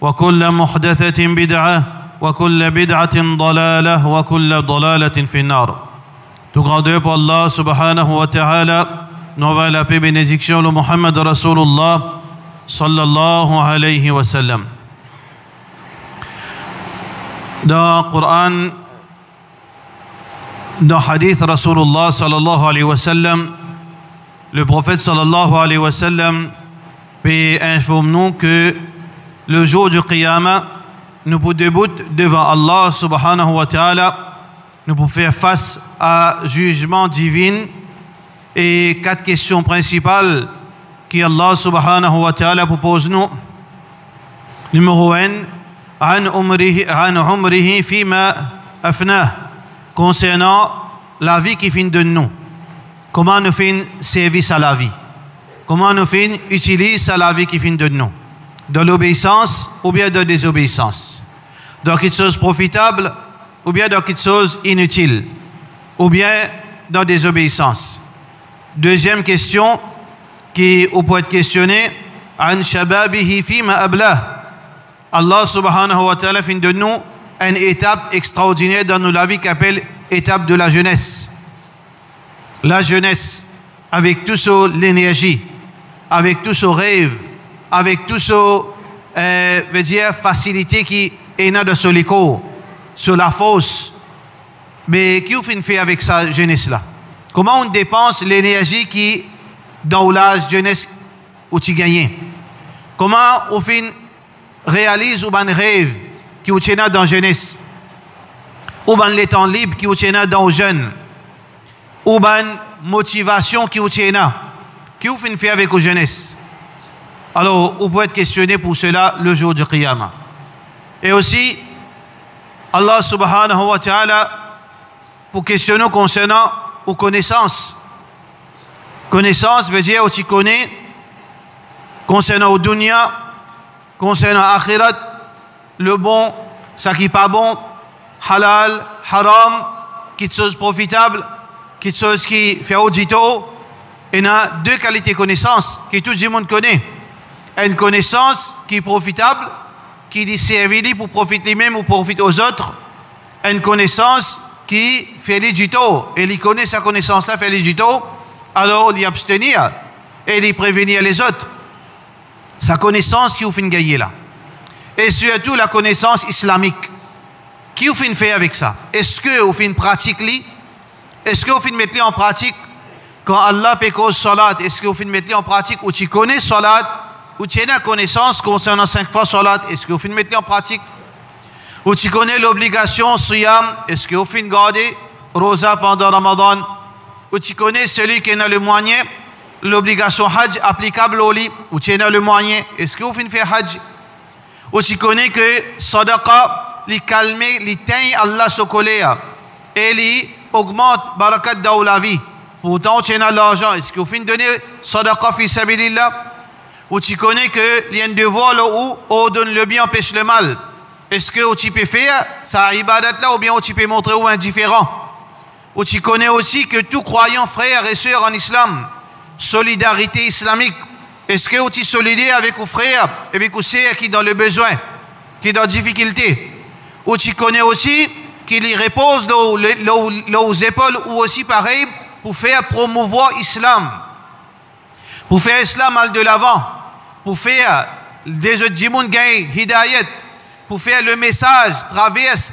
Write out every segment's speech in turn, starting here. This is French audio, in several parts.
وكل محدثة بدعة وكل بدعة ضلالة وكل ضلالة في النار. Tout grandeur pour Allah subhanahu wa ta'ala, nous envoie la paix et bénédiction le Muhammad Rasulullah sallallahu alayhi wa sallam. Dans le Coran, dans le hadith Rasulullah sallallahu alayhi wa sallam, le prophète sallallahu alayhi wa sallam informe-nous que le jour du Qiyamah, nous pouvons débuter devant Allah subhanahu wa ta'ala, nous pouvons faire face à jugement divin et 4 questions principales que Allah subhanahu wa ta'ala propose nous. Numéro 1, an umrihi fima afnah, concernant la vie qui finit de nous. Comment nous faisons service à la vie? Comment nous faisons utiliser la vie qui finit de nous? Dans l'obéissance ou bien dans la désobéissance? Dans quelque chose de profitable ou bien dans quelque chose d'inutile, ou bien dans la désobéissance. Deuxième question qui peut être questionnée, an shababihi fima ablah. Allah subhanahu wa ta'ala fait de nous une étape extraordinaire dans la vie qu'on appelle étape de la jeunesse. La jeunesse, avec tout son l'énergie, avec tout son rêve, avec tout son facilité qui est là de son écho, sur la fosse. Mais qu'est-ce qu'on fait avec sa jeunesse-là? Comment on dépense l'énergie qui dans l'âge jeunesse où tu gagnes? Comment on réalise un rêve qui vous tient dans la jeunesse? Ou bien les temps libres qui vous tient dans les jeunes? Ou bien motivation qui vous tient là? Qu'est-ce qu'on fait avec la jeunesse? Alors, on peut être questionné pour cela le jour du Qiyamah. Et aussi, Allah subhanahu wa ta'ala pour questionner concernant aux connaissances. Connaissance veut dire où tu connais concernant au dunya, concernant akhirat, le bon, ça qui n'est pas bon, halal, haram, quelque chose profitable, quelque chose qui fait audito. Il y a 2 qualités de connaissance que tout le monde connaît. Une connaissance qui est profitable, qui dit servir pour profiter lui-même ou profiter aux autres. Une connaissance qui fait du tort. Et il connaît sa connaissance-là, fait du tort, alors il y abstenir et il prévenir les autres. Sa connaissance qui vous fait gagner là. Et surtout la connaissance islamique. Qui vous fait faire avec ça? Est-ce que vous fait une pratique? Est-ce que vous fait mettre en pratique quand Allah pécose salat? Est-ce que vous fait mettre en pratique où tu connais salat? Ou tu as une connaissance concernant 5 fois salat, est-ce que vous finissez de mettre en pratique? Ou tu connais l'obligation siyam, est-ce que vous finissez de garder rosa pendant Ramadan? Ou tu connais celui qui a le moyen, l'obligation hajj applicable au lit, ou tu as le moyen, est-ce que vous finissez de faire hajj? Ou tu connais que sadaqa, li calme, li teint Allah se colère, et li augmente barakat dans la vie. Pourtant, tu as l'argent, est-ce que vous finissez de donner sadaqa fi sabilillah? Ou tu connais que il y a un devoir là où on donne le bien, empêche le mal. Est-ce que tu peux faire ça ibadat là ou bien tu peux montrer ou indifférent? Ou tu connais aussi que tout croyant frère et sœur en islam, solidarité islamique. Est-ce que tu es solidaire avec vos frères, avec vos sœurs qui sont dans le besoin, qui sont dans la difficulté? Ou tu connais aussi qu'il y repose aux épaules ou aussi pareil pour faire promouvoir l'islam, pour faire l'islam al de l'avant, pour faire des autres djimoun gain hidayat, pour faire le message traverse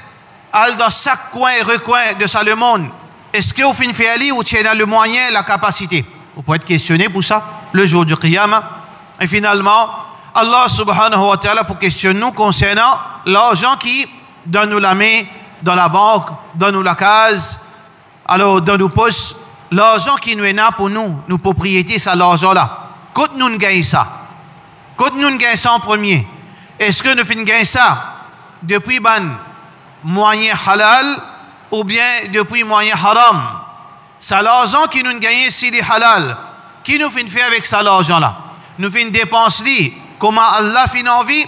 al dans chaque coin et recoin de ça le monde. Est-ce que vous finissez faire aller ou tu as le moyen, la capacité? Vous pouvez être questionné pour ça le jour du Qiyamah. Et finalement, Allah subhanahu wa ta'ala pour questionner nous concernant l'argent qui donne nous la main dans la banque, donne nous la case, alors dans nos poches, l'argent qui nous est là pour nous, nos propriétés, ça l'argent là. Quand nous gagnons ça, quand nous gagnons ça en premier, est-ce que nous finissons gagner ça depuis ban moyen halal ou bien depuis moyen haram? Ça l'argent qui nous gagne si les halal, qui nous fait faire avec ça l'argent là? Nous fait une dépense li, comment Allah fait envie,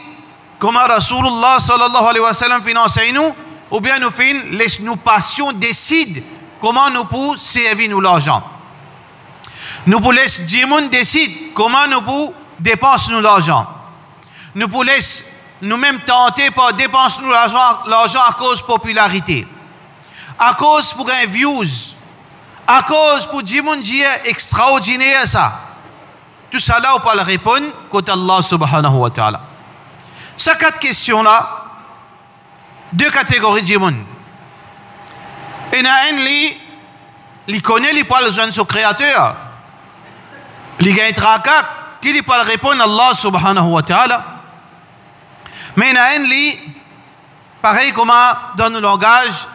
comment Rasulullah sallallahu alayhi wa sallam finance nous, ou bien nous fait nos passions décident comment nous pouvons servir nous l'argent. Nous pouvons laisser Djimoun décide comment nous pouvons dépenser nous l'argent. Nous pouvons laisser nous-mêmes tentés par dépenser l'argent à cause de popularité, à cause pour un views, à cause pour dire mon Dieu extraordinaire ça. Tout ça là, on peut le répondre côté Allah subhanahu wa ta'ala. Ces 4 questions-là, 2 catégories de monde. Et il y a un qui connaît, il parle de son créateur. Il gagne tracas, qui peut répondre à Allah subhanahu wa ta'ala. Mais il y a un qui, pareil comme dans le langage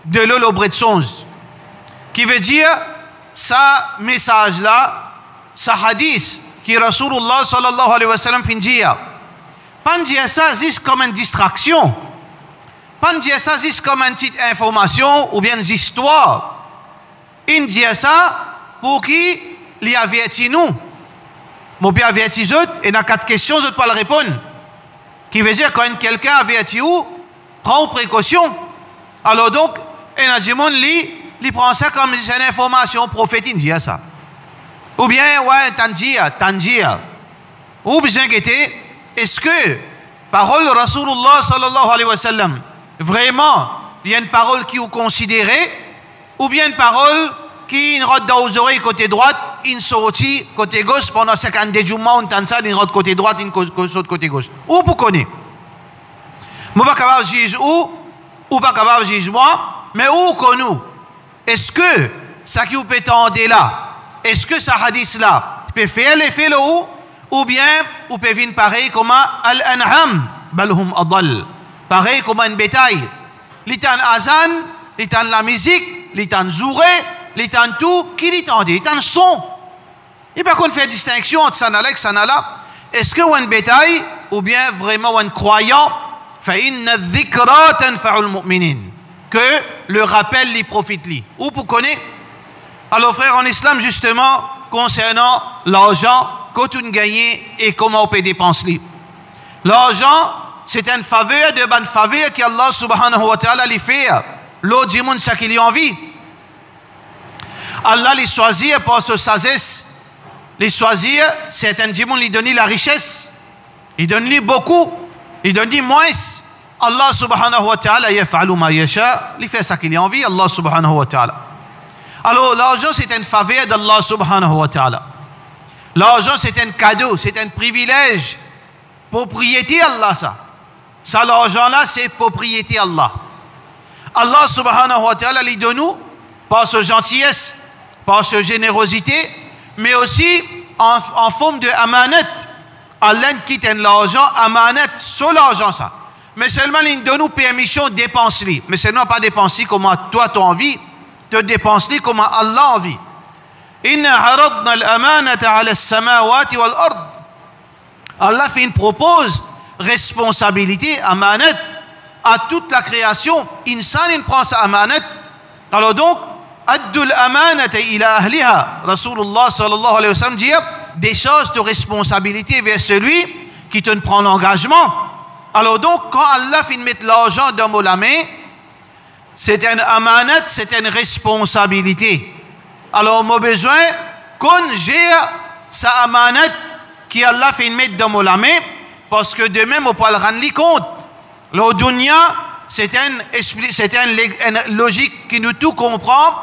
de l'Olobretson, qui veut dire, ça message-là, ça hadith, qui Rasulullah sallallahu alayhi wa sallam fin dire. Pas dire ça juste comme une distraction. Pas dire ça juste comme une petite information ou bien une histoire. Il dit ça pour qui il avertit nous. Mon père avertit les autres et dans 4 questions, je ne peux pas le répondre. Qui veut dire quand quelqu'un avertit vous, prend précaution. Alors donc, il prend ça comme une information prophétique, il dit ça. Ou bien, ouais, tanjir. Ou bien, est-ce que parole de Rasulullah sallallahu alayhi wa sallam, vraiment, il y a une parole qui vous considérez, ou bien une parole qui rote dans aux oreilles côté droite, une sortie côté gauche, pendant 50 déjouements, on tente ça, une rote côté droite, une saute côté gauche. Ou vous connaissez. Je ne suis pas capable de juger ou pas capable de juger moi, mais où connaissez. Est-ce que ça qui vous peut tendre là, est-ce que ça hadith là peut faire l'effet là ou bien vous pouvez venir pareil comme al-an'am balhum adal, pareil comme un bétail, litan azan, litan la musique, litan zouré, litan tout, qui litan litan son. Et par contre faire distinction entre ça là et ça là. Est-ce que un bétail ou bien vraiment un croyant, fa inna dhikra tanfa'ul mu'minin, que le rappel lui profite lui. Ou vous connaissez. Alors frère, en islam justement, concernant l'argent, quand on gagne et comment on peut dépenser. L'argent, c'est une faveur de bonne faveur qu'Allah subhanahu wa ta'ala lui fait. L'autre dit ça qu'il y a envie. Allah les choisit par sa sagesse. Les choisir, c'est un dimanche lui donne la richesse. Il donne lui beaucoup. Il donne lui moins. Allah subhanahu wa ta'ala yaf'alu ma yasha. Il fait ça qu'il y a envie, Allah subhanahu wa ta'ala. Alors, l'argent, c'est une faveur d'Allah subhanahu wa ta'ala. L'argent, c'est un cadeau, c'est un privilège. Propriété Allah, ça. Ça, l'argent-là, c'est propriété Allah. Allah subhanahu wa ta'ala, il donne nous, par sa gentillesse, par sa générosité, mais aussi en forme de amanat. Allah quitte l'argent, amanat, sur l'argent, ça. Mais seulement, il donne nous permission de dépenser. Mais seulement pas dépenser comme toi, tu as envie. De dépenser comme Allah a envie. Inna haradna al-amanata ala as-samawati wal-ard. Allah fait une propose responsabilité, amanat, à toute la création. Insan, il prend sa amanat. Alors donc, addu al-amanata ila ahliha. Rasulullah sallallahu alayhi wa sallam dit des choses de responsabilité vers celui qui te prend l'engagement. Alors donc, quand Allah fait mettre l'argent dans la main, c'est un amanat, c'est une responsabilité. Alors, on a besoin qu'on gère sa amanat qui Allah fait mettre dans la main, parce que de même, on peut le rendre compte. Le dunya, c'est une logique qui nous tout comprend.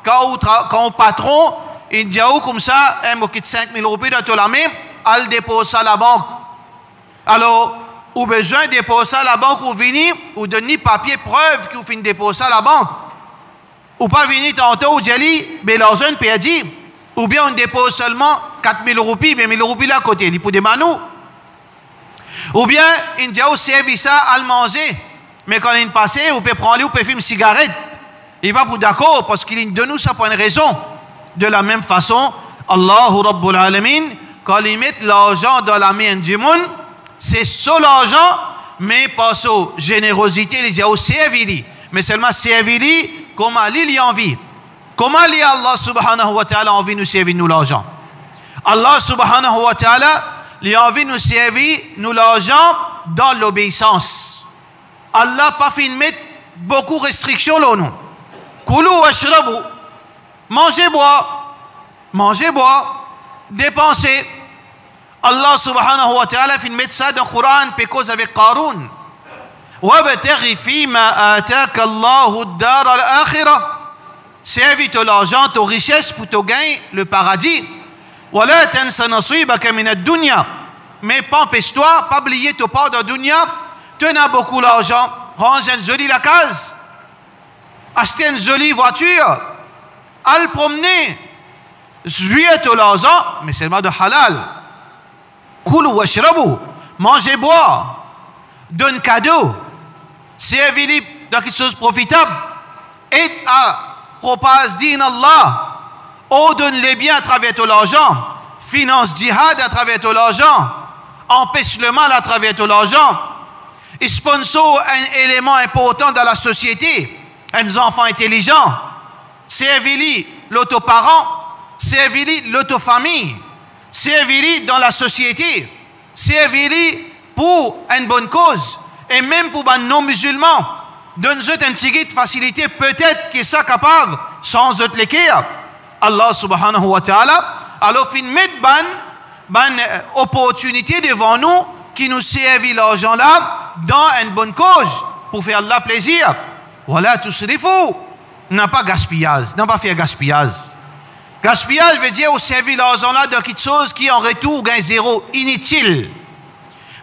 Quand patron, il dit comme ça, il quitte 5 000 roupies dans la main, il dépose ça à la banque. Alors, ou besoin de déposer à la banque ou venir ou donner papier preuve que vous finissez de déposer à la banque. Ou pas venir tantôt ou dire mais l'argent perdu. Ou bien on dépose seulement 4 000 roupies, mais 1 000 roupies là à côté, il pour des manous. Ou bien il dit au service ça à manger. Mais quand il passe, vous pouvez prendre, vous pouvez fumer une cigarette. Il va pour d'accord parce qu'il donne nous ça pour une raison. De la même façon, Allahu Rabbul Alamin, quand il met l'argent dans la main du monde, c'est sur l'argent, mais pas sur générosité, il dit au servili. Mais seulement servili, comment il a envie. Comment Allah subhanahu wa ta'ala a envie de nous servir nous l'argent. Allah subhanahu wa ta'ala, il a envie de nous servir nous l'argent dans l'obéissance. Allah pas fait mettre beaucoup de restrictions là non. Koulou washrabu, mangez bois, dépensez. Allah subhanahu wa ta'ala fait mettre ça dans le Coran, puis cause avec Qarun. وَابْتَغِ فِيمَا آتَاكَ اللَّهُ الدَّارَ الْآخِرَةَ. Servis ton argent, ton richesse pour te gagner le paradis. وَلَا تَنْسَ نَصِيبَكَ مِنَ الدُّنْيَا. Mais pas empêche-toi, pas oublier ton part de dunya. Tu as beaucoup d'argent, range une jolie la case, acheter une jolie voiture, aller promener, jouer tout l'argent, mais seulement de halal. Kulu washrabu, manger, boire, donne cadeau, servir dans quelque chose de profitable, aide à propager din Allah, ou donne les biens à travers tout l'argent, finance djihad à travers tout l'argent, empêche le mal à travers tout l'argent, et sponsor un élément important dans la société, un enfant intelligent, servir l'autoparent, servir l'autofamille, servir dans la société, servir pour une bonne cause, et même pour les non-musulmans, donne-nous une petite facilité, peut-être que ça capable, sans autre l'équerre. Allah subhanahu wa ta'ala, alors fin mettre une opportunité devant nous, qui nous servent l'argent là, dans une bonne cause, pour faire Allah plaisir. Voilà, tout ce qu'il faut. N'a pas gaspillage, n'a pas fait gaspillage. Gaspillage veut dire au servir l'argent là dans quelque chose qui en retour gagne zéro, inutile.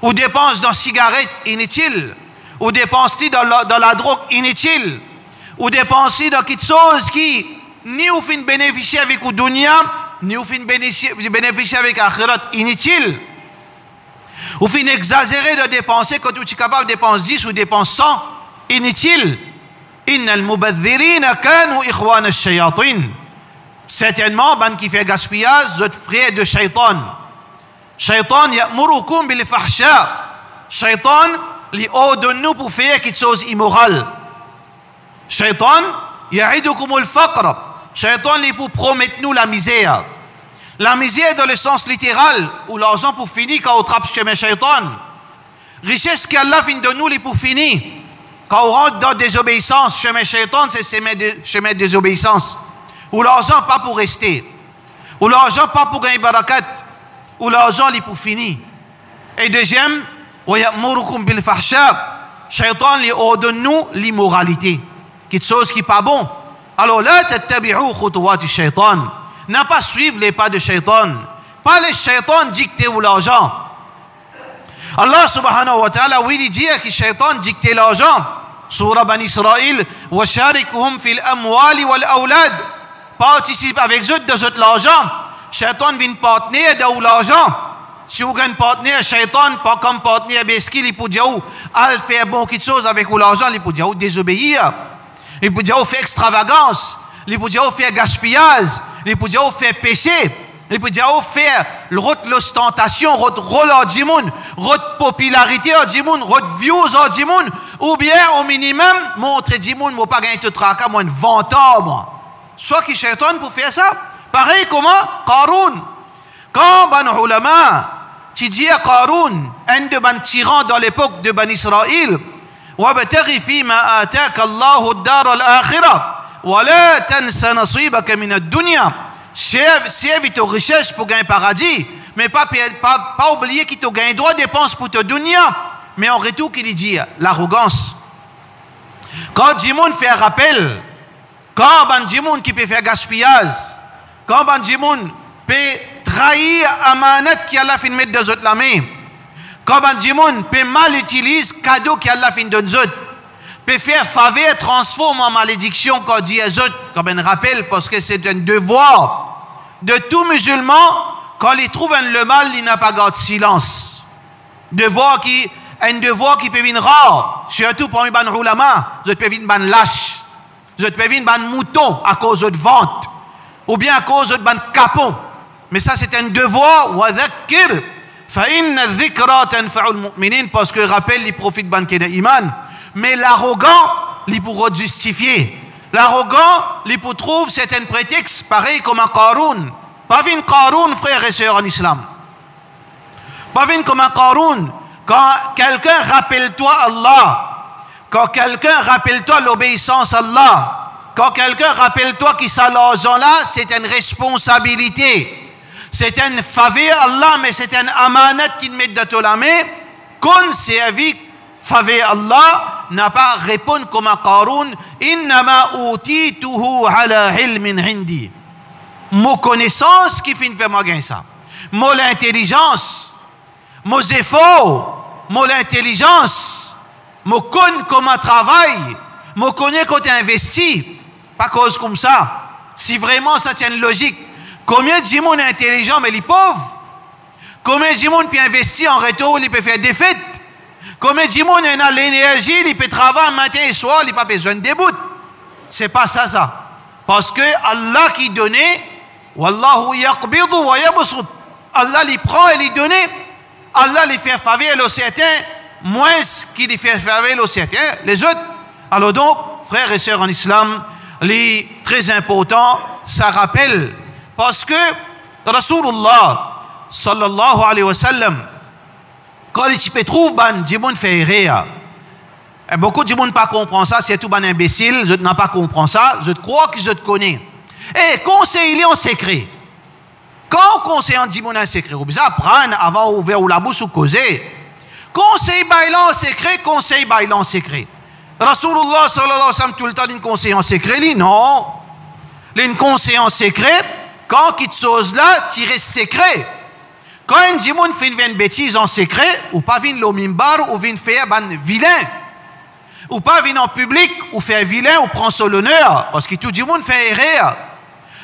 Ou dépense dans cigarettes, inutile. Ou dépense dans la drogue, inutile. Ou dépense dans quelque chose qui ni au fin bénéficier avec le dunya, ni au fin bénéficier avec l'akhirat, inutile. Ou fin exagérer de dépenser quand tu es capable de dépenser 10 ou dépenser 100, inutile. Innal mubadhirina kanu ikhwan ash-shayatin. Certainement, ban qui fait gaspillage, vous êtes frères de shaitan. Shaitan ya'murukum bil fahsha. Shaitan li ordonne nous pour faire quelque chose immoral. Shaitan ya'idukum al-faqr. Shaitan li pour promettre nous la misère. La misère dans le sens littéral, où l'argent pour finir quand on trappe chemin shaitan. Richesse qu'Allah finit de nous li pour finir. Quand on rentre dans désobéissance, chemin shaitan, c'est chemin de désobéissance. Ou l'argent pas pour rester. Ou l'argent pas pour gagner barakat. Ou l'argent li pour finir. Et deuxième, وَيَأْمُرُكُمْ بِالْفَحْشَاءِ. Shaitan li ordonne nous l'immoralité. Quelque chose qui n'est pas bon. Alors là, تَتَّبِعُوا خُطُوَاتِ الشَّيْطَانِ. N'a pas suivre les pas de shaitan. Pas les shaitans dicter ou l'argent. Allah subhanahu wa ta'ala, oui, il dit que shaitan dicte l'argent. Surah Bani Israël, وَشَارِكُهُمْ فِي الْأَمْوَالِ وَالْأَوْلَادِ. Participe avec eux de l'argent. Shaitan vient partenaire de l'argent. Si vous avez un partenaire shaitan, pas comme partenaire beski, il peut dire, al faire bon quelque chose avec l'argent, il peut dire, désobéir. Il peut dire, faire extravagance. Il peut dire, faire gaspillage. Il peut dire, faire péché. Il peut dire, faire l'ostentation, rôle à Djimoun, popularité à Djimoun, views à Djimoun, ou bien au minimum, montrer Djimoun, moi pas gagner tout tracas, moi une ventable. Soit qui shaitan pour faire ça. Pareil comment Qarun. Quand ban ulama, tu dis à Qarun, un de ban tyrans dans l'époque de Bani Israël, وَابْتَغِ فِي مَا آتَاكَ اللَّهُ الدَّارَ الْآخِرَةَ وَلَا تَنْسَ نَصِيبَكَ مِنَ الدُّنْيَا. Serve ton richesse pour gagner paradis, mais pas oublier qu'il te gagne droit dépense pour te dunya, mais en retour qu'il dit l'arrogance. Quand Djimoun fait un rappel, quand ban Djimoun qui peut faire gaspillage, quand ban Djimoun peut trahir amanat qui Allah fin mettre dans autres la main, quand ban Djimoun peut mal utiliser cadeau qui Allah fin donne autres, peut faire faveur transforme en malédiction quand dit aux autres, comme un rappel, parce que c'est un devoir de tout musulman, quand il trouve le mal, il n'a pas gardé silence. Un devoir qui peut venir rare, surtout parmi les ulama, je peux venir ban lâche, je peux venir ban mouton à cause de vente, ou bien à cause de ban capon. Mais ça c'est un devoir, وَذَكِّرْ فَإِنَّ الذِّكْرَى تَنْفَعُ الْمُؤْمِنِينَ, parce que rappel, il profite ban kena iman. Mais l'arrogant, il pourra justifier. L'arrogant, il peut trouver certains prétextes, pareil comme un Qarun. Pas vin Qarun, frères et sœurs en islam. Pas vin comme un Qarun. Quand quelqu'un rappelle-toi Allah, quand quelqu'un rappelle-toi l'obéissance à Allah, quand quelqu'un rappelle-toi que ça l'argent là, c'est une responsabilité. c'est un faveur Allah, mais c'est un amanat qui met dans la main, qu'on servi faveur Allah, n'a pas répondu comme à Qarun, innama utituhu ala ilmin indi. Mon connaissance qui finit faire moi gagner ça. Mon intelligence, mon effort, mon intelligence, mon connaît comment travail, mon connaît quand tu investi, pas cause comme ça. Si vraiment ça tient logique, combien de gens intelligents mais les pauvres? Combien de gens peut investir en retour, ils peuvent faire des fêtes? Combien de gens ont l'énergie, ils peuvent travailler matin et soir, ils n'ont pas besoin de début? C'est pas ça. Parce que Allah qui donnait, Wallahu yaqbidu wa yabsut. Allah les prend et les donne. Allah les fait faveur aux certains, moins qu'il les fait faveur aux certains, les autres. Alors donc, frères et sœurs en islam, les très important, ça rappelle, parce que Rasulullah sallallahu alayhi wa sallam, quand il se trouve, des gens fait rire. Beaucoup de gens ne pas comprendre ça, c'est tout ban imbécile, je n'ai pas compris ça, je crois que je te connais. Et conseiller en secret. Quand conseiller en dit en secret, vous besoin prendre avant ouvrir ou la bouche ou causer. Conseil bailant en secret, conseil bailant en secret. Rasulullah sallallahu alayhi wa sallam tout le temps une conseil en secret, lui non. Une conseil en secret, quand quelque chose là, tirer secret. Quand un djimoun fait une bêtise en secret, ou pas vient le mimbar, ou vient faire un vilain, ou pas vient en public, ou faire vilain, ou prend son honneur, parce que tout le monde fait erreur.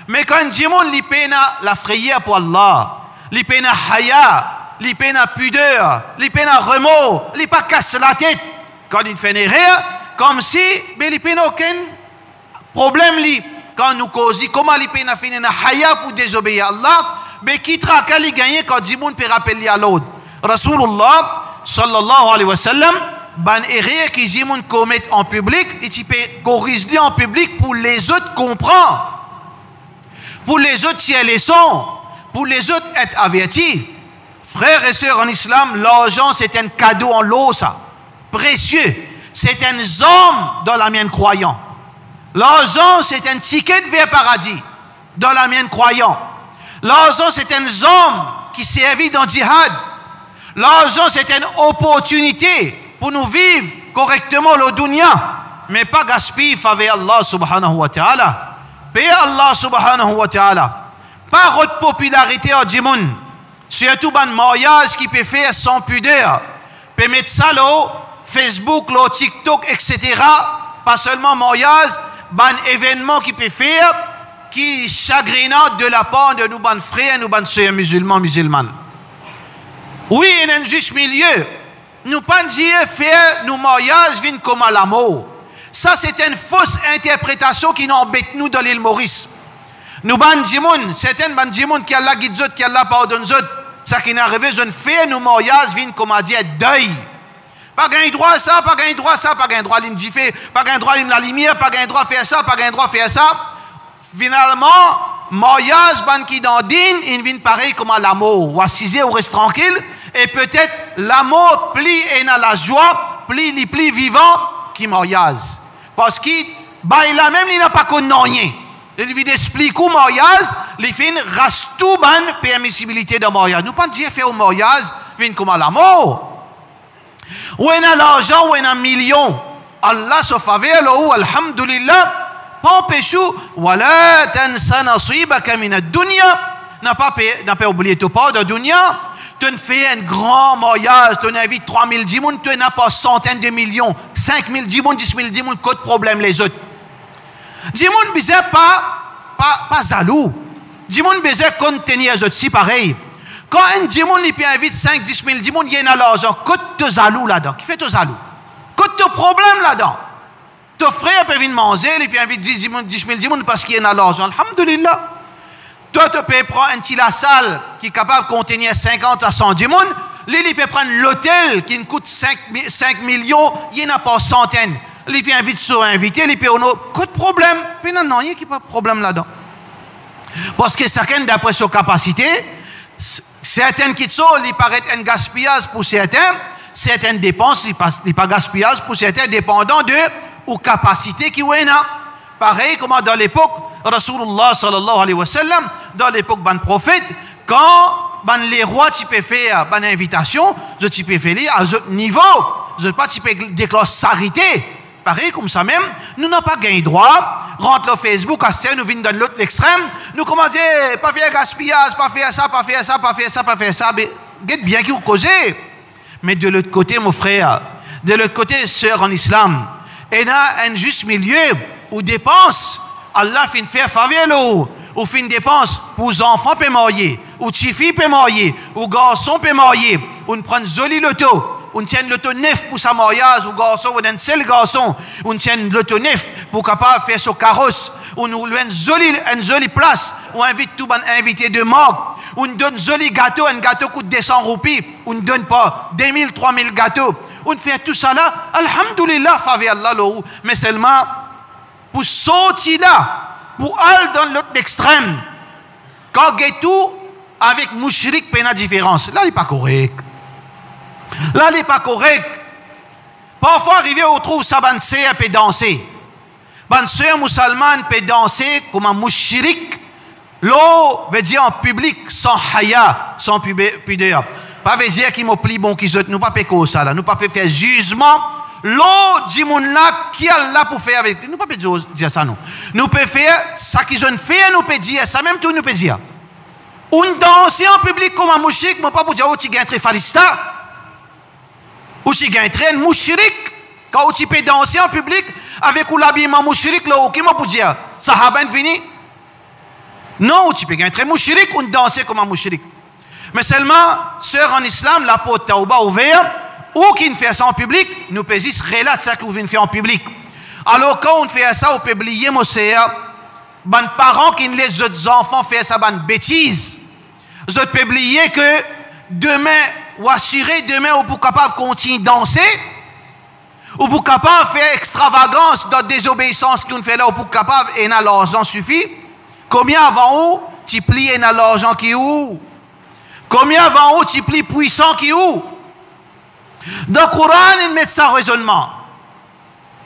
Mais quand un djimoun li peine la frayeur pour Allah, li peine haya, li peine pudeur, li peine remords, li pas casse la tête, quand il fait une erreur, comme si, mais li peine aucun problème li, quand nous causons, comment li peine faire une haya pour désobéir à Allah, mais qui traque li gagner quand djimoun peut rappeler à l'autre. Rasulullah sallallahu alayhi wa sallam, ban erreur qui djimoun commet en public, et tu peux corriger en public pour les autres comprendre. Pour les autres tirer les leçons, pour les autres être avertis. Frères et sœurs en islam, l'argent c'est un cadeau en l'eau, ça. Précieux. C'est un homme dans la mienne croyant. L'argent c'est un ticket vers le paradis dans la mienne croyant. L'argent c'est un homme qui servit dans le djihad. L'argent c'est une opportunité pour nous vivre correctement le dunya, mais pas gaspiller faveur Allah subhanahu wa ta'ala. Paye Allah subhanahu wa ta'ala. Pas de popularité au djimoun. Surtout ban mariage qui peut faire sans pudeur. Peut mettre ça là, Facebook, là, TikTok, etc. Pas seulement mariage, ban événement qui peut faire qui chagrinant de la part de nous ban frères, nous ban sœurs musulmanes. Oui, il y a un juste milieu. Nous pas dire faire nos mariages viennent comme à l'amour. Ça, c'est une fausse interprétation qui nous embête nous dans l'île Maurice. Nous, bandjimoun, certains bandjimoun qui Allah guide zot, qui Allah pardonne zot, ça qui n'est arrivé, je ne fais nos mariages, viennent comme à dire deuil. Pas gain droit à ça, pas gain droit à ça, pas gain droit à l'imdifer, pas gain droit à la lumière, pas gain droit à faire ça, pas gain droit à faire ça. Finalement, mariage, ban qui dans din, il vient pareil comme à l'amour. Ou assisé, ou reste tranquille, et peut-être l'amour plie et dans la joie, plie vivant, qui mariage. Parce qu'il là même il n'a pas connu rien. Il lui explique au mariage, les fins reste tout ban permissibilité de mariage. Nous pas dire faire au mariage, vient comme à l'amour. Ou en a l'argent, ou en a million. Allah se faveur là où alhamdulillah, pas empêché wala tansa nasibaka min ad-dunya. N'a pas oublié tout part de dunya. Tu fais un grand mariage, tu invites 3000 djimoun, tu n'as pas centaines de millions, 5000 djimoun, 10 000 djimoun, quoi de problème les autres. Djimoun bizarre pas zalou. Djimoun bizarre contenir les autres, si pareil. Quand un djimoun il peut inviter 5-10 000 djimoun, il y a l'argent, quoi de zalou là-dedans? Qui fait de zalou? Quoi de problème là-dedans? Ton frère peut venir manger, il peut inviter 10 000 djimoun parce qu'il y a l'argent. Alhamdulillah. Toi, tu peux prendre un petit la salle qui est capable de contenir 50 à 100 djimoun. Lui, il peut prendre l'hôtel qui coûte 5 millions, il n'y en a pas centaines. Lui, il peut inviter sur invité, il peut pas de problème. Puis non, il n'y a pas de problème là-dedans. Parce que chacun, d'après sa capacité, certaines qui sont, il paraît un gaspillage pour certains, certaines dépenses, il pas gaspillage pour certains, dépendant de ou capacité qui est là. Pareil, comme dans l'époque, Rasulullah sallallahu alayhi wa sallam, dans l'époque ban prophète, Quand les rois tu peux faire une invitation, tu peux faire à ce niveau, tu peux déclarer charité. Pareil comme ça même, nous n'avons pas gagné droit. Rentre le Facebook, nous venons dans l'autre extrême, nous commençons à pas faire gaspillage, pas faire ça, pas faire ça, pas faire ça, pas faire ça. Mais dites bien qui vous causez. Mais de l'autre côté, mon frère, de l'autre côté, sœur en islam, il y a un juste milieu où dépense, Allah fait faire faveur, ou fait dépense pour les enfants peut marier, ou les filles peut marier, ou les garçons peut marier, ou on prend joli loto. On tient l'auto neuf pour sa mariage, ou garçon, ou un seul garçon, on tient l'auto neuf pour capable faire son carrosse, on nous donne une jolie place, on invite tout le monde invité de marque, on donne un joli gâteau, un gâteau coûte 200 roupies, on ne donne pas 2000, 3000 gâteaux, on fait tout ça là, alhamdulillah, faveur Allah, mais seulement pour sortir là, pour aller dans l'autre extrême, quand il y a tout avec mouchrik, il y a une différence, là, il n'est pas correct. Là, il n'est pas correct. Parfois, arrivé au trou, ça va peut danser. Ban sœur musulmane peut danser comme un mouchirik. L'eau veut dire en public, sans haya, sans pudeur. Pas veut dire qu'il m'a pli bon qu'ils autres. Nous pas péco ça là. Nous pas faire jugement. L'eau dit mon là qui a là pour faire avec. Nous pas dire ça non. Nous peut faire ça qu'ils ont fait. Nous peut dire ça même tout nous peut dire. On danse en public comme un mouchirik, mais pas pour dire oh tu gagnes très farista. Ou si gagne train mouchirik quand tu peux danser en public avec l'habillement mouchirik là qui m'a pour dire sahaba fini non tu peux gagner train mouchirik ou danser comme un mouchirik mais seulement sœur en islam la porte tauba ouverte ou qui ne fait ça en public nous peut juste relater ça que vous venez faire en public alors quand on fait ça on peut oublier mon sœur ban parents qui ne les autres enfants faire ça ban bêtise vous peut oublier que demain ou assurer demain ou pour capable continuer de danser ou pour capable faire extravagance dans désobéissance qu'on fait là ou pour capable et na l'argent suffit combien avant où tu plies et na l'argent qui où combien avant où tu plies puissant qui où dans le Coran il met ça en raisonnement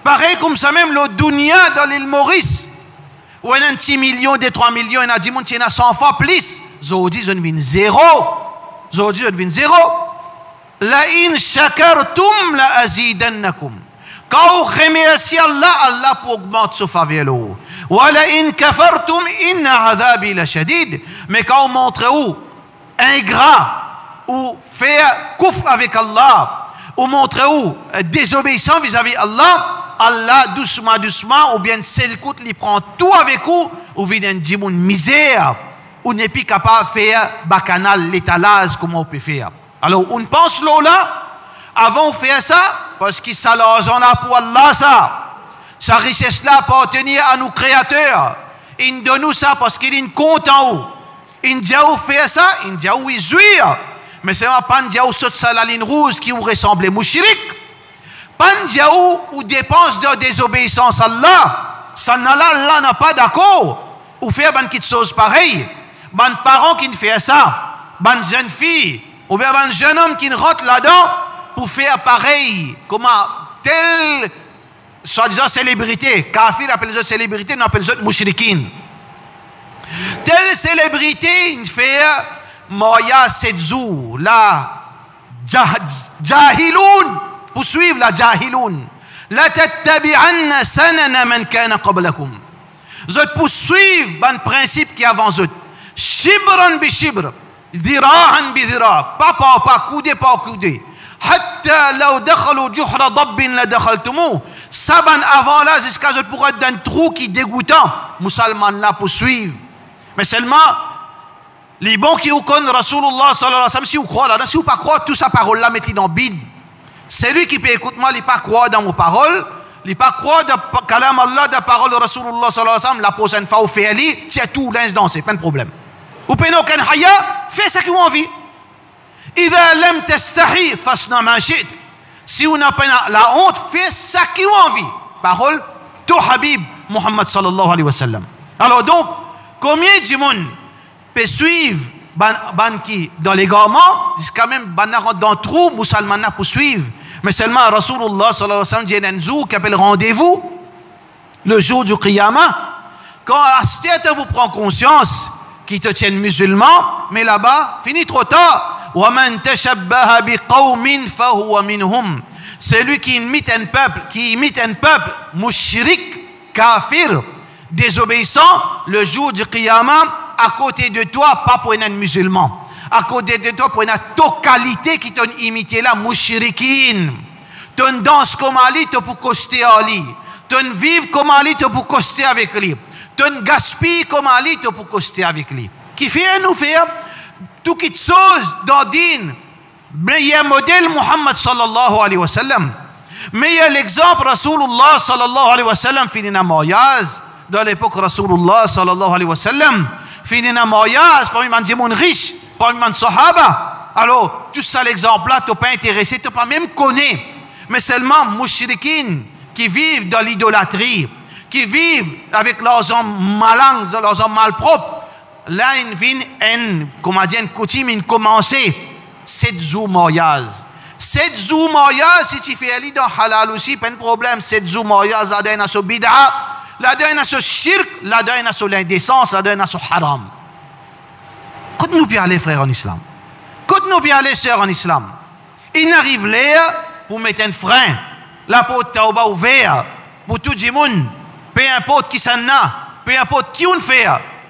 pareil comme ça même le dunya dans l'île Maurice où il y a un petit million des 3 millions il y a 10 monde qui a 100 fois plus aujourd'hui je ne viens zéro aujourd'hui je ne viens zéro la in shakartum la azidannakum quand vous remerciez Allah Allah pour augmenter ce faveur wa la in kafartum inna adhabi la shadid mais quand vous montrez où ingrat ou faire kufr avec Allah ou montrer où désobéissant vis-à-vis Allah Allah doucement doucement ou bien celle coûte il prend tout avec vous ou vient d'un djimoun misère ou n'est plus capable de faire bacchanal l'étalage comme on peut faire. Alors, on pense là, avant de faire ça, parce que ça l'argent là pour Allah, ça. Sa richesse là appartenir à nos créateurs. Il donne nous ça parce qu'il est content où. Il dit où faire ça, il dit où il jouir. Mais c'est pas un dia où saute ça la ligne rouge qui vous ressemble mouchirik. Pas un dia où dépense de désobéissance à Allah. Ça Allah n'a pas d'accord. Ou faire une petite chose pareille. Ban parents qui ne fait ça, ban jeune fille, ou bien ban jeune homme qui rentre là-dedans pour faire pareil, comment telle soi-disant célébrité, Kafir appelle les autres célébrités, nous appelle les autres mouchrikin. Telle célébrité, il fait Moya Sedzou, la Jahiloun, pour suivre la Jahiloun. La tattabi'anna sanana man kana qablakum. Vous poursuivre ban principe qui avance eux. Shibran bi shibr, dhira'an bi dhira', pas coudé, pas coudé. Hatta law dakhalu juhra dabbin la dakhaltumu. Saban avant là jusqu'à ce pour être dans un trou qui dégoûtant. Musulman là poursuivre. Mais seulement les bons qui connaissent Rasulullah sallallahu alayhi wa sallam, si vous croyez là, si vous pas croire tout sa parole là mettez dans bide. C'est lui qui peut écouter moi, il pas croire dans vos paroles. Il pas croire de kalam Allah, de parole de Rasulullah sallallahu alayhi wa sallam, la prochaine fois où fait ali, tiens tout l'instant, c'est pas de problème. Ou pas aucun haya, fais ce que vous envie. Idha lam tastahi fasna ma shi't. Si on n'a pas la honte, fais ce que vous envie. Parole de Habib Muhammad sallallahu alayhi wa sallam. Alors donc, combien de monde peut suivre ban qui dans les garments, jusqu'à même ban dans le trou, musulmana pour suivre. Mais seulement Rasulullah sallallahu alayhi wa sallam dit un jour qui appelle rendez-vous, le jour du Qiyamah, quand la tête vous prend conscience qui te tiennent musulman, mais là-bas, fini trop tard. وَمَنْ تَشَبَّهَ بِقَوْمٍ فَهُوَ مِنْهُمْ. Celui qui imite un peuple, mushrik, kafir, désobéissant, le jour du qiyamah, à côté de toi, pas pour un musulman. À côté de toi, pour une totalité qui t'ont imité là, mushrikin. T'on danse comme Ali, t'as pour coster Ali. T'on vive comme Ali, t'as pour coster avec lui. T'on gaspille comme Ali, t'as pour coster avec lui. Qui fait nous faire tout qui chose dans din. Meilleur modèle Muhammad sallallahu alayhi wa sallam. Meilleur l'exemple Rasulullah sallallahu alayhi wa sallam. Finina moyaz. Dans l'époque Rasulullah sallallahu alayhi wa sallam. Finina moyaz. Parmi les gens riches. Parmi les sahaba. Alors, tout ça l'exemple là, tu n'es pas intéressé, tu n'es pas même connu. Mais seulement mushrikin qui vivent dans l'idolâtrie, qui vivent avec leurs hommes malins, leurs hommes malpropres. Là, ils viennent, comme on dit, une coutume, ils commencent 7 jours moyaz. 7 jours moyaz, si tu fais aller dans halal aussi, pas de problème. 7 jours moyaz, là, il y a ce bid'a, là, il y a ce shirk, là, il y a ce l'indécence, là, il y a ce haram. Quand nous bien aller, frères en islam, quand nous bien aller, sœurs en islam, il n'arrive là pour mettre un frein, la porte tauba ouverte, pour tout le monde, peu importe qui s'en a, peu importe qui on fait.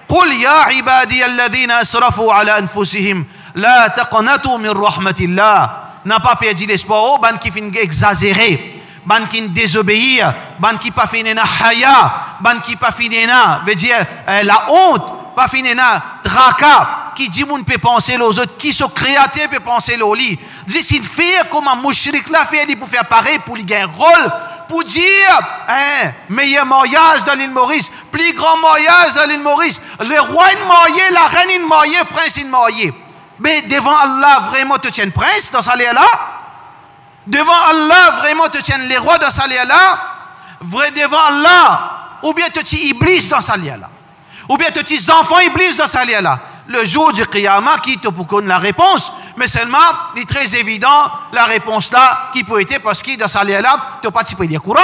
قل يا عبادي الذين أسرفوا على أنفسهم لا تقنطوا من رحمة الله. N'a pas perdu l'espoir, ban qui fin exagéré, ban qui désobéir, ban qui pas fin na haya, ban qui pas fin na, veut dire la honte, pas fin na draka, qui dit moun peut penser aux autres, qui sont créatifs peut penser aux lit. Dit s'il fait comme un mouchrik là fait pour faire pareil pour lui gagner un rôle. Pour dire, meilleur mariage dans l'île Maurice, plus grand mariage dans l'île Maurice, le roi est marié, la reine est mariée, le prince est marié. Mais devant Allah, vraiment, tu tiens le prince dans sa là? Devant Allah, vraiment, tu tiens les rois dans sa là? Vrai devant Allah, ou bien tu tiens Iblis dans sa là? Ou bien tu tiens enfants Iblis dans sa là? Le jour du Qiyamah, qui te pour connaître la réponse, mais seulement, il est très évident, la réponse là, qui peut être parce que dans sa là, tu n'as pas participé au Coran.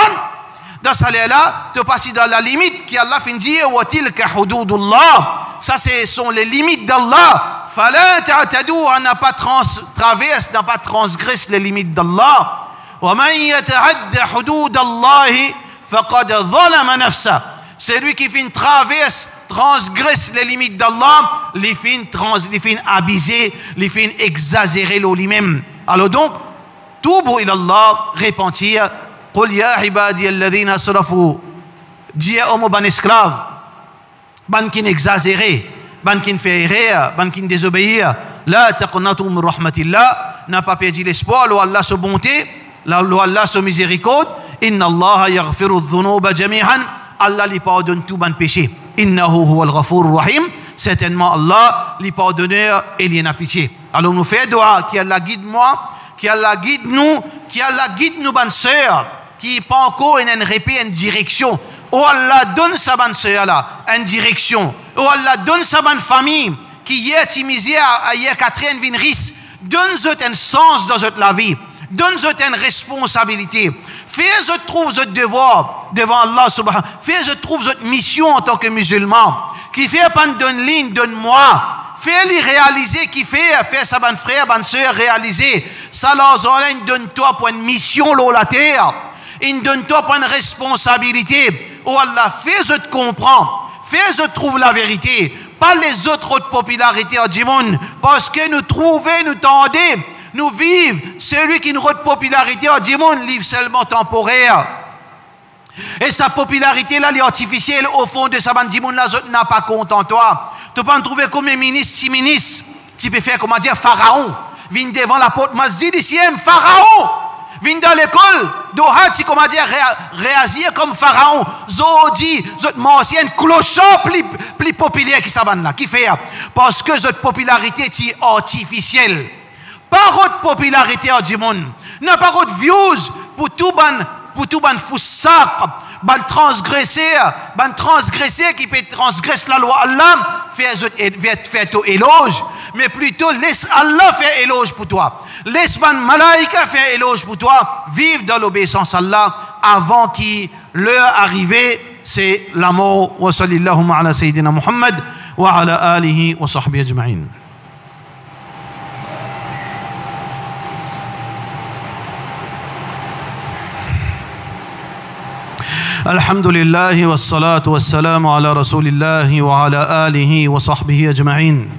Dans sa là, tu n'as pas participé dans la limite qui Allah fin dit, wa tilka hududullah. Ça, ce sont les limites d'Allah. Fala ta'tadu, on n'a pas traversé, n'a pas transgressé les limites d'Allah. Wa man yata'adda hududallahi faqad zalama nafsa. C'est lui qui fin transgresse les limites d'Allah, les fin abuser, les fin exagérer lui-même. Alors donc, toubu ila Allah, repentir, qul ya ibadi alladhina asrafu, dis à homme ban esclave, ban qui exagérer, ban qui fait erreur, ban qui désobéir, la taqnatu min rahmatillah, n'a pas perdu l'espoir, lo Allah sa bonté, lo Allah sa miséricorde, inna Allah yaghfiru dhunuba jami'an, Allah lui pardonne tout bon péché. Innahu huwa al-ghafur rahim. Certainement Allah, lui pardonneur et lui n'a pitié. Alors nous faisons dua, qui Allah guide moi, qui Allah guide nous, qui Allah guide nous bonnes sœurs, qui pas encore une répé une direction. Oh Allah donne sa bonne sœur là, une direction. Oh Allah donne sa bonne famille, qui hier timisé à hier Catherine Vinris, donne-nous un sens dans notre vie. Donne-nous une responsabilité. Fais-je trouve votre devoir devant Allah subhanahu. Fais-je trouve votre mission en tant que musulman. Qui fait pas donne ligne, donne-moi. Fais-lui réaliser, qui fait sa bonne frère, bonne soeur, réaliser. Ça leur donne-toi pour une mission là la terre. Il donne-toi pour une responsabilité. Oh Allah, fais-je te comprendre. Fais-je trouve la vérité. Pas les autres popularités du monde. Parce que nous trouvons, nous tendez. Nous vivons, celui qui nous rend popularité en monde livre seulement temporaire. Et sa popularité là, elle est artificielle au fond de sa bande là, n'a pas compte en toi. Tu peux pas trouver comme un ministre, si ministre, tu peux faire comment dire pharaon. Viens devant la porte masjid ici, pharaon. Viens dans l'école, doha, si comment dire réagir comme pharaon. Zodi, zot ancienne clochard plus populaire qui sa bande là, qui fait parce que cette popularité est artificielle. Pas de popularité du monde, n'a pas de views pour tout ban foussak, ban transgressé qui peut transgresser la loi Allah, faire ton éloge, mais plutôt laisse Allah faire éloge pour toi. Laisse ban malaïka faire éloge pour toi. Vive dans l'obéissance à Allah avant qu'il l'heure arrivée, c'est la mort. Wa sallallahu ala sayyidina Muhammad. وعلى آله وصحبه أجمعين. الحمد لله والصلاة والسلام على رسول الله وعلى آله وصحبه أجمعين.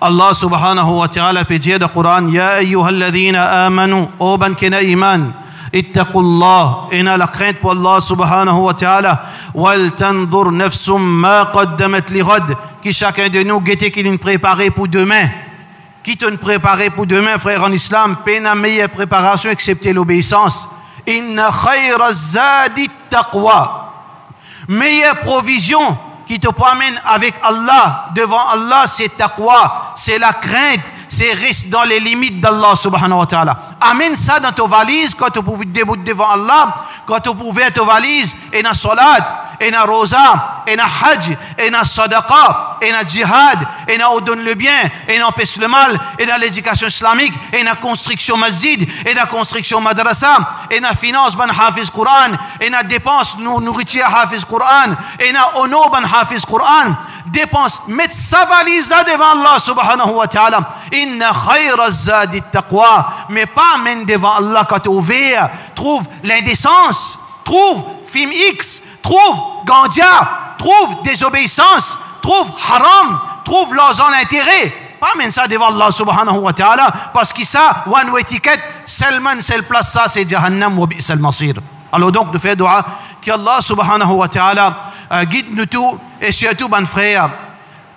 Allah subhanahu wa ta'ala peut dire dans le Coran, Ya ayyuhalladhina amanu, ô ban kena iman, ittaqullah, et na la crainte pour Allah subhanahu wa ta'ala, wal tanzur nafsum ma qaddamat li ghad, qui chacun de nous guette qu'il nous préparé pour demain. Qui te préparé pour demain, frère en islam, peine à meilleure préparation excepté l'obéissance. Inna khayra zadi taqwa. Meilleure provision qui te promène avec Allah, devant Allah, c'est taqwa, c'est la crainte, c'est rester dans les limites d'Allah subhanahu wa ta'ala. Amène ça dans tes valises quand tu pouvais te débouter devant Allah, quand tu pouvais tes valises, et na salat, et na rosa, et na hajj, et na sadaqa, et na jihad, et na on donne le bien, et na empêche le mal, et na l'éducation islamique, et na construction masjid, et na construction madrasa, et na finance ban hafiz Quran, et na dépense nourriture hafiz Quran, et na ono ban hafiz Quran. Dépense, mettre sa valise là devant Allah subhanahu wa ta'ala. Inna khayra zadi taqwa. Mais pas même devant Allah quand tu es ouvert. Trouve l'indécence, trouve film X, trouve gandia, trouve désobéissance, trouve haram, trouve l'argent d'intérêt. Pas même ça devant Allah subhanahu wa ta'ala. Parce que ça, one way ticket, seulement seule place ça, c'est Jahannam wa bi'sal masir. Alors donc, nous faisons dua qu'Allah subhanahu wa ta'ala guide nous tous et surtout, ben frère,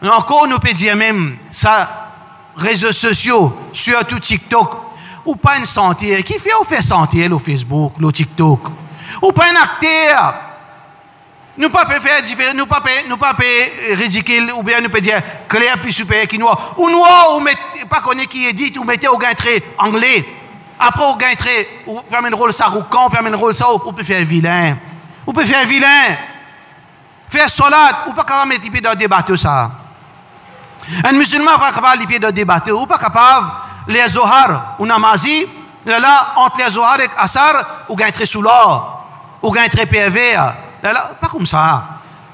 encore nous peut dire même ça, réseaux sociaux, surtout TikTok, ou pas une santé, qui fait ou fait santé le Facebook, le TikTok, ou pas un acteur, nous pas faire différent, nous pas ridicule, ou bien nous peut dire clair plus supérieur qui noir, ou noir, ou pas connaît qui est dit, ou mettez au gain trait anglais, après au gain trait, ou permet le rôle ça roucan, permet le rôle ça, ou peut faire vilain, ou peut faire vilain. Faire salat, ou pas capable de mettre les pieds dans des bateaux, ça. Un musulman n'est pas capable de mettre les pieds dans des bateaux, ou pas capable, les zohar, ou namazi, là, entre les zohar et asar, ou gagne très sous l'or, ou gagne très PV, là, pas comme ça.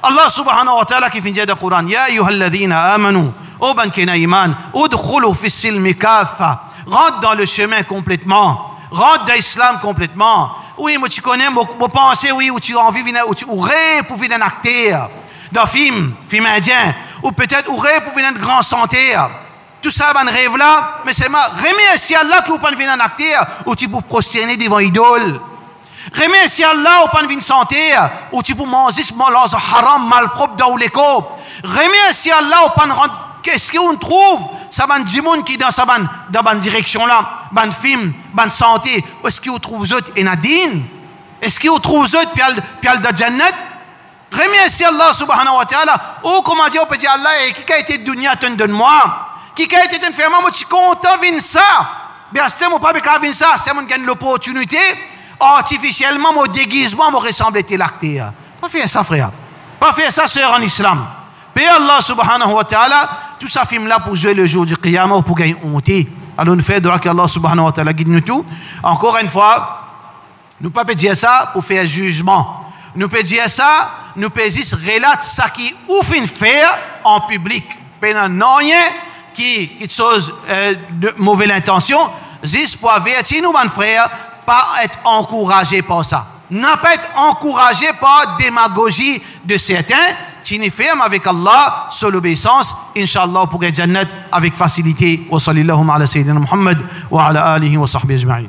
Allah subhanahu wa ta'ala qui finit dans le Coran, Ya ayyuhalladhina amanu, ô ban kena iman, udkhulu fi silmi kafa, rentre dans le chemin complètement, rentre dans l'islam complètement. Oui, moi tu connais, moi penser, oui, ou tu as envie, ou rêve pour venir un acteur, d'un film indien, ou peut-être, ou rêve pour venir un grand santé. Tout ça, ben rêve là, mais c'est ma, remercie Allah qui vous pas venir un acteur, ou tu peux prosterner devant idole. Remercie Allah ou pas venir santé, ou tu peux manger ce haram, malpropre dans l'écho. Remercie Allah ou pas rendre, qu'est-ce qu'on trouve? Ça ban djimoun qui dans sa ban direction là, ban film, ban santé, est-ce qu'il trouve autres et nadine? Est-ce qu'il trouve autres pial de jannat? Remercie Allah subhanahu wa ta'ala. Ou comment dire, on peut dire Allah, qui a été dunya donne-moi? Qui a été fermement, moi je suis content de ça. Bien c'est mon pas de ça, c'est mon gagne l'opportunité artificiellement mon déguisement me ressemble à l'acteur. Pas faire ça frère. Pas faire ça sœur en islam. Paix Allah subhanahu wa ta'ala, tout ça film là pour jouer le jour du qiyamah ou pour gagner honte. Alors nous faisons droit qu'Allah subhanahu wa ta'ala guide nous tout. Encore une fois, nous ne pouvons pas dire ça pour faire jugement. Nous pouvons dire ça, nous pouvons juste relater ça qui ouf une faire en public. Non rien qui chose de mauvaise intention, juste pour avertir nous, mon frère, pas être encouragé par ça. Ne pas être encouragé par démagogie de certains. Tu es ferme avec Allah, sur l'obéissance, Inch'Allah, pour gagner Jannat avec facilité. Wa sallallahu ala sayyidina Muhammad wa ala alihi wa sahbihi ajma'in.